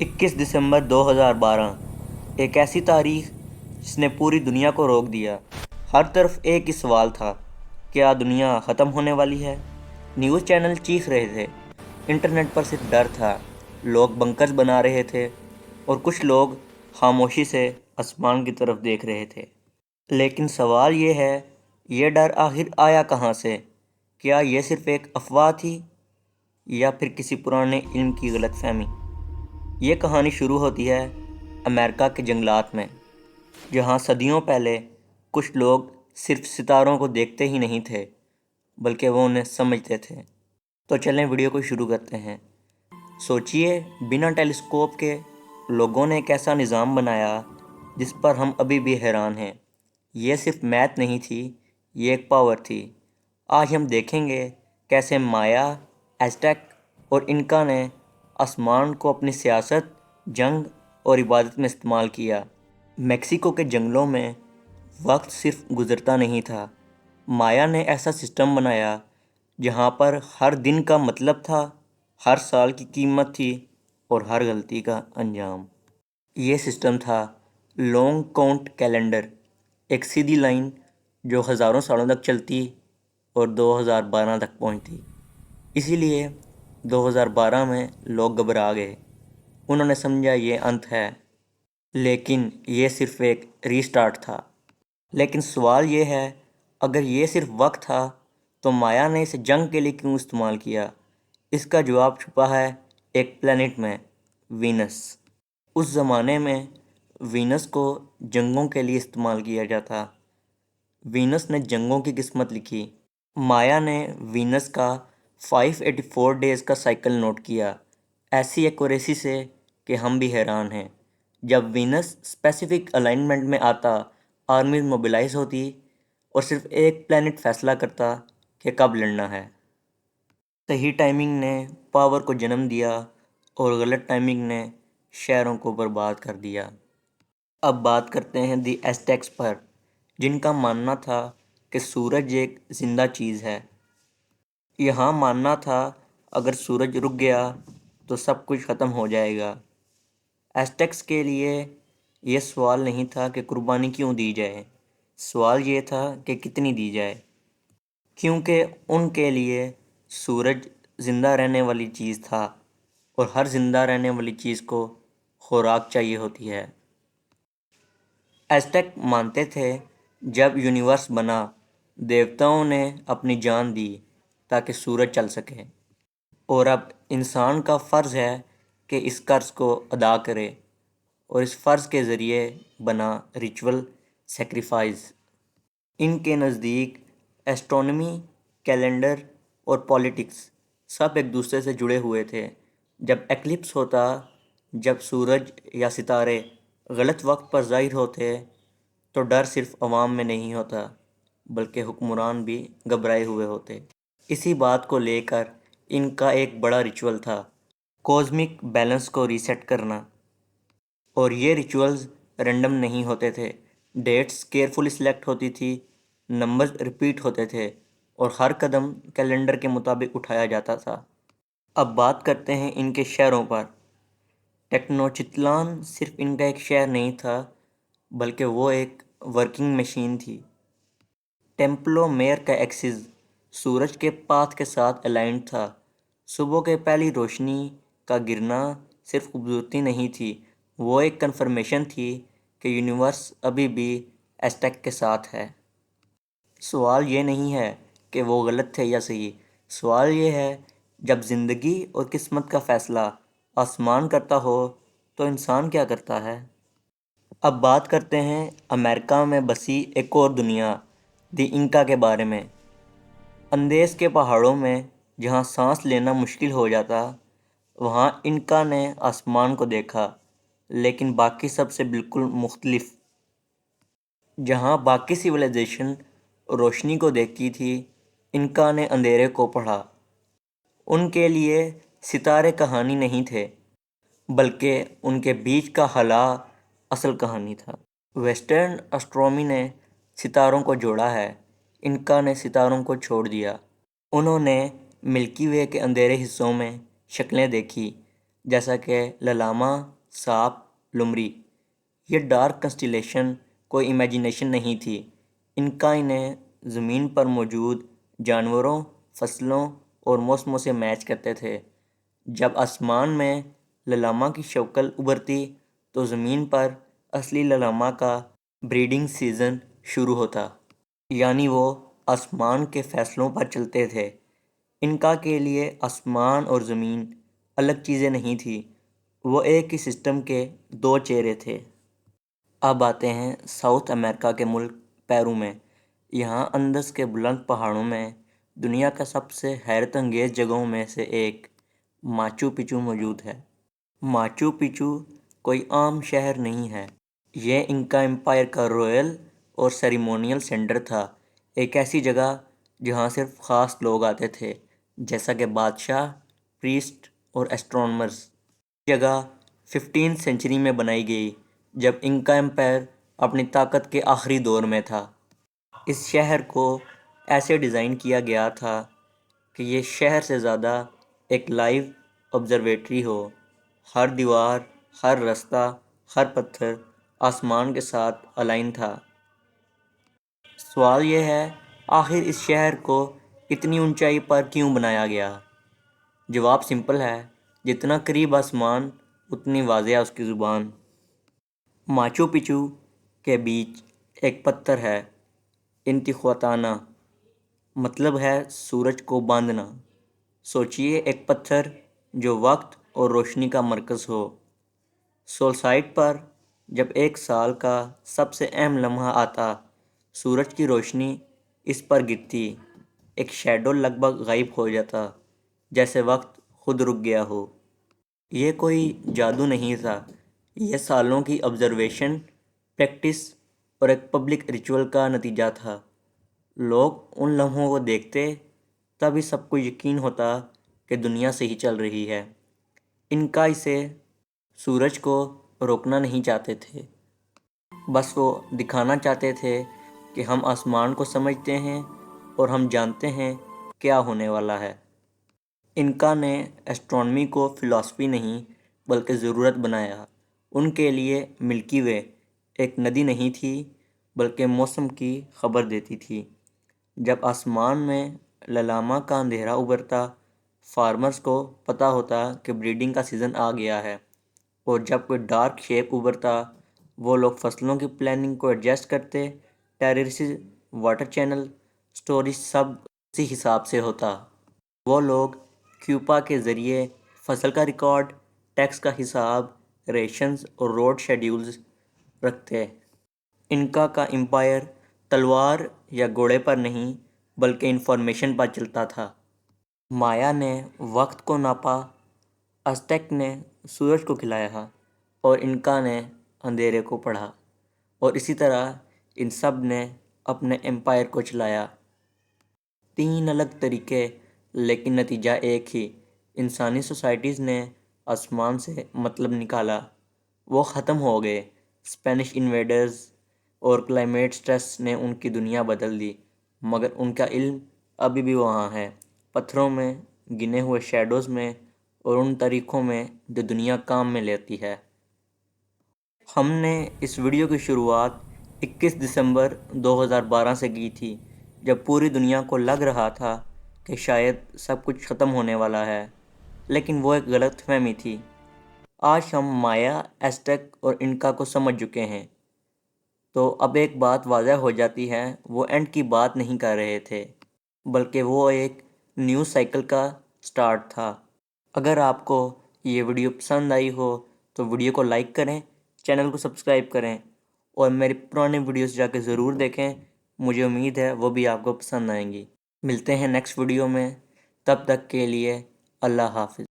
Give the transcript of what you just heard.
21 دسمبر 2012 ایک ایسی تاریخ جس نے پوری دنیا کو روک دیا۔ ہر طرف ایک ہی سوال تھا، کیا دنیا ختم ہونے والی ہے؟ نیوز چینل چیخ رہے تھے، انٹرنیٹ پر صرف ڈر تھا، لوگ بنکرز بنا رہے تھے اور کچھ لوگ خاموشی سے آسمان کی طرف دیکھ رہے تھے۔ لیکن سوال یہ ہے، یہ ڈر آخر آیا کہاں سے؟ کیا یہ صرف ایک افواہ تھی یا پھر کسی پرانے علم کی غلط فہمی؟ یہ کہانی شروع ہوتی ہے امریکہ کے جنگلات میں، جہاں صدیوں پہلے کچھ لوگ صرف ستاروں کو دیکھتے ہی نہیں تھے بلکہ وہ انہیں سمجھتے تھے۔ تو چلیں ویڈیو کو شروع کرتے ہیں۔ سوچئے، بنا ٹیلیسکوپ کے لوگوں نے ایک ایسا نظام بنایا جس پر ہم ابھی بھی حیران ہیں۔ یہ صرف میتھ نہیں تھی، یہ ایک پاور تھی۔ آج ہم دیکھیں گے کیسے مایا، ایزٹیک اور انکا نے آسمان کو اپنی سیاست، جنگ اور عبادت میں استعمال کیا۔ میکسیکو کے جنگلوں میں وقت صرف گزرتا نہیں تھا، مایا نے ایسا سسٹم بنایا جہاں پر ہر دن کا مطلب تھا، ہر سال کی قیمت تھی اور ہر غلطی کا انجام۔ یہ سسٹم تھا لانگ کاؤنٹ کیلنڈر، ایک سیدھی لائن جو ہزاروں سالوں تک چلتی اور 2012 تک پہنچتی۔ اسی لیے 2012 میں لوگ گھبرا گئے، انہوں نے سمجھا یہ انت ہے، لیکن یہ صرف ایک ری سٹارٹ تھا۔ لیکن سوال یہ ہے، اگر یہ صرف وقت تھا تو مایا نے اسے جنگ کے لیے کیوں استعمال کیا؟ اس کا جواب چھپا ہے ایک پلینٹ میں، وینس۔ اس زمانے میں وینس کو جنگوں کے لیے استعمال کیا جاتا۔ وینس نے جنگوں کی قسمت لکھی۔ مایا نے وینس کا 584 ڈیز کا سائیکل نوٹ کیا، ایسی ایکوریسی سے کہ ہم بھی حیران ہیں۔ جب وینس اسپیسیفک الائنمنٹ میں آتا، آرمیز موبیلائز ہوتی اور صرف ایک پلینٹ فیصلہ کرتا کہ کب لڑنا ہے۔ صحیح ٹائمنگ نے پاور کو جنم دیا اور غلط ٹائمنگ نے شہروں کو برباد کر دیا۔ اب بات کرتے ہیں دی ایزٹیکس پر، جن کا ماننا تھا کہ سورج ایک زندہ چیز ہے۔ یہاں ماننا تھا اگر سورج رک گیا تو سب کچھ ختم ہو جائے گا۔ ایزٹیکس کے لیے یہ سوال نہیں تھا کہ قربانی کیوں دی جائے، سوال یہ تھا کہ کتنی دی جائے، کیونکہ ان کے لیے سورج زندہ رہنے والی چیز تھا اور ہر زندہ رہنے والی چیز کو خوراک چاہیے ہوتی ہے۔ ایزٹیک مانتے تھے جب یونیورس بنا، دیوتاؤں نے اپنی جان دی تاکہ سورج چل سکے، اور اب انسان کا فرض ہے کہ اس قرض کو ادا کرے، اور اس فرض کے ذریعے بنا ریچول سیکریفائز۔ ان کے نزدیک ایسٹرونومی، کیلنڈر اور پالیٹکس سب ایک دوسرے سے جڑے ہوئے تھے۔ جب ایکلپس ہوتا، جب سورج یا ستارے غلط وقت پر ظاہر ہوتے، تو ڈر صرف عوام میں نہیں ہوتا بلکہ حکمران بھی گھبرائے ہوئے ہوتے۔ اسی بات کو لے کر ان کا ایک بڑا ریچول تھا، کوزمک بیلنس کو ریسیٹ کرنا۔ اور یہ ریچولز رینڈم نہیں ہوتے تھے، ڈیٹس کیئرفلی سلیکٹ ہوتی تھی، نمبرز ریپیٹ ہوتے تھے اور ہر قدم کیلنڈر کے مطابق اٹھایا جاتا تھا۔ اب بات کرتے ہیں ان کے شہروں پر۔ ٹیکنوچتلان صرف ان کا ایک شہر نہیں تھا بلکہ وہ ایک ورکنگ مشین تھی۔ ٹیمپلو میئر کا ایکسس سورج کے پاتھ کے ساتھ الائنڈ تھا۔ صبح کے پہلی روشنی کا گرنا صرف خوبصورتی نہیں تھی، وہ ایک کنفرمیشن تھی کہ یونیورس ابھی بھی ایزٹیک کے ساتھ ہے۔ سوال یہ نہیں ہے کہ وہ غلط تھے یا صحیح، سوال یہ ہے جب زندگی اور قسمت کا فیصلہ آسمان کرتا ہو تو انسان کیا کرتا ہے؟ اب بات کرتے ہیں امریکہ میں بسی ایک اور دنیا، دی انکا کے بارے میں۔ اندیز کے پہاڑوں میں جہاں سانس لینا مشکل ہو جاتا، وہاں انکا نے آسمان کو دیکھا، لیکن باقی سب سے بالکل مختلف۔ جہاں باقی سویلائزیشن روشنی کو دیکھتی تھی، انکا نے اندھیرے کو پڑھا۔ ان کے لیے ستارے کہانی نہیں تھے بلکہ ان کے بیچ کا خلا اصل کہانی تھا۔ ویسٹرن اسٹرونومی نے ستاروں کو جوڑا ہے، انکا نے ستاروں کو چھوڑ دیا۔ انہوں نے ملکی وے کے اندھیرے حصوں میں شکلیں دیکھی جیسا کہ للاما، سانپ، لمری۔ یہ ڈارک کنسٹیلیشن کوئی امیجینیشن نہیں تھی، ان کا انہیں زمین پر موجود جانوروں، فصلوں اور موسموں سے میچ کرتے تھے۔ جب آسمان میں للاما کی شکل ابھرتی تو زمین پر اصلی للاما کا بریڈنگ سیزن شروع ہوتا، یعنی وہ آسمان کے فیصلوں پر چلتے تھے۔ ان کا کے لیے آسمان اور زمین الگ چیزیں نہیں تھیں، وہ ایک ہی سسٹم کے دو چہرے تھے۔ اب آتے ہیں ساؤتھ امریکہ کے ملک پیرو میں۔ یہاں اندس کے بلند پہاڑوں میں دنیا کا سب سے حیرت انگیز جگہوں میں سے ایک ماچو پچو موجود ہے۔ ماچو پچو کوئی عام شہر نہیں ہے، یہ انکا امپائر کا رویل اور سیریمونیل سینٹر تھا، ایک ایسی جگہ جہاں صرف خاص لوگ آتے تھے، جیسا کہ بادشاہ، پریسٹ اور ایسٹرونومرز۔ جگہ 15 سینچری میں بنائی گئی جب انکا امپائر اپنی طاقت کے آخری دور میں تھا۔ اس شہر کو ایسے ڈیزائن کیا گیا تھا کہ یہ شہر سے زیادہ ایک لائیو آبزرویٹری ہو۔ ہر دیوار، ہر رستہ، ہر پتھر آسمان کے ساتھ الائن تھا۔ سوال یہ ہے، آخر اس شہر کو اتنی اونچائی پر کیوں بنایا گیا؟ جواب سمپل ہے، جتنا قریب آسمان اتنی واضح اس کی زبان۔ ماچو پچو کے بیچ ایک پتھر ہے، انتیخواتانا، مطلب ہے سورج کو باندھنا۔ سوچئے ایک پتھر جو وقت اور روشنی کا مرکز ہو۔ سولسٹائس پر جب ایک سال کا سب سے اہم لمحہ آتا، سورج کی روشنی اس پر گرتی، ایک شیڈو لگ بھگ غائب ہو جاتا، جیسے وقت خود رک گیا ہو۔ یہ کوئی جادو نہیں تھا، یہ سالوں کی آبزرویشن، پریکٹس اور ایک پبلک ریچول کا نتیجہ تھا۔ لوگ ان لمحوں کو دیکھتے، تبھی سب کو یقین ہوتا کہ دنیا صحیح چل رہی ہے۔ ان کا اسے سورج کو روکنا نہیں چاہتے تھے، بس وہ دکھانا چاہتے تھے کہ ہم آسمان کو سمجھتے ہیں اور ہم جانتے ہیں کیا ہونے والا ہے۔ انکا نے ایسٹرونومی کو فلسفی نہیں بلکہ ضرورت بنایا۔ ان کے لیے ملکی وے ایک ندی نہیں تھی بلکہ موسم کی خبر دیتی تھی۔ جب آسمان میں للاما کا اندھیرا ابھرتا، فارمرز کو پتہ ہوتا کہ بریڈنگ کا سیزن آ گیا ہے، اور جب کوئی ڈارک شیپ ابھرتا، وہ لوگ فصلوں کی پلاننگ کو ایڈجسٹ کرتے، ٹیرریسز، واٹر چینل، سٹوریج سب اسی حساب سے ہوتا۔ وہ لوگ کیوپا کے ذریعے فصل کا ریکارڈ، ٹیکس کا حساب، ریشنز اور روڈ شیڈیولز رکھتے۔ انکا کا امپائر تلوار یا گھوڑے پر نہیں بلکہ انفارمیشن پر چلتا تھا۔ مایا نے وقت کو ناپا، ازتیک نے سورج کو کھلایا، اور انکا نے اندھیرے کو پڑھا، اور اسی طرح ان سب نے اپنے امپائر کو چلایا۔ 3 الگ طریقے لیکن نتیجہ ایک ہی۔ انسانی سوسائٹیز نے آسمان سے مطلب نکالا، وہ ختم ہو گئے۔ اسپینش انویڈرز اور کلائمیٹ سٹریس نے ان کی دنیا بدل دی، مگر ان کا علم ابھی بھی وہاں ہے، پتھروں میں، گنے ہوئے شیڈوز میں، اور ان طریقوں میں جو دنیا کام میں لیتی ہے۔ ہم نے اس ویڈیو کی شروعات 21 دسمبر 2012 سے کی تھی، جب پوری دنیا کو لگ رہا تھا کہ شاید سب کچھ ختم ہونے والا ہے، لیکن وہ ایک غلط فہمی تھی۔ آج ہم مایا، ایزٹیک اور انکا کو سمجھ چکے ہیں، تو اب ایک بات واضح ہو جاتی ہے، وہ اینڈ کی بات نہیں کر رہے تھے، بلکہ وہ ایک نیو سائیکل کا سٹارٹ تھا۔ اگر آپ کو یہ ویڈیو پسند آئی ہو تو ویڈیو کو لائک کریں، چینل کو سبسکرائب کریں، اور میری پرانی ویڈیوز جا کے ضرور دیکھیں، مجھے امید ہے وہ بھی آپ کو پسند آئیں گی۔ ملتے ہیں نیکسٹ ویڈیو میں، تب تک کے لیے اللہ حافظ۔